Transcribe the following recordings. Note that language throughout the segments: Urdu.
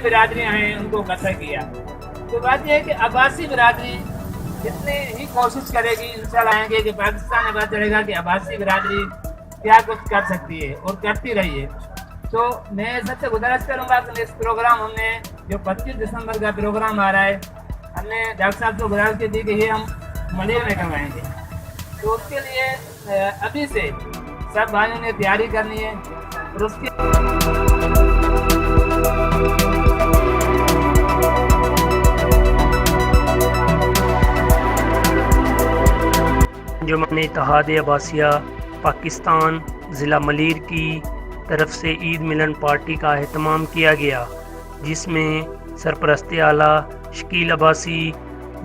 برادریاں ہیں ان کو اکٹھا کیا. تو بات یہ ہے کہ عباسی برادری جتنی ہی کوشش کرے گی انشاءاللہ آئیں گے کہ پاکستان میں پتہ چلے گا کہ عباسی برادری کیا کچھ کر سکتی ہے اور کرتی رہی ہے. تو میں سب سے گزارش کروں گا کہ اس پروگرام ہم نے جو 25 دسمبر کا پروگرام آ رہا ہے ہم نے ڈاکٹر صاحب کو گزارش کی تھی کہ یہ ہم ملیر میں کروائیں گے. تو اس کے لیے ابھی سے سب بھائیوں نے تیاری کرنی ہے اور اس کے انجمن اتحاد عباسیہ پاکستان ضلع ملیر کی طرف سے عید ملن پارٹی کا اہتمام کیا گیا، جس میں سرپرست اعلیٰ شکیل عباسی،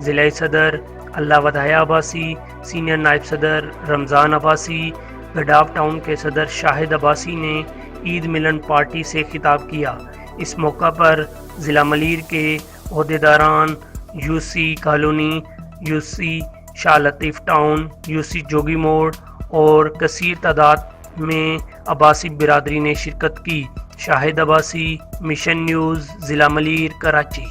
ضلع صدر اللہ وداع عباسی، سینئر نائب صدر رمضان عباسی، گڈاف ٹاؤن کے صدر شاہد عباسی نے عید ملن پارٹی سے خطاب کیا. اس موقع پر ضلع ملیر کے عہدیداران، U C colony, U C Shah Latif town, U C Jogi Mor اور کثیر تعداد میں عباسی برادری نے شرکت کی. شاہد عباسی، مشن نیوز، ضلع ملیر، کراچی.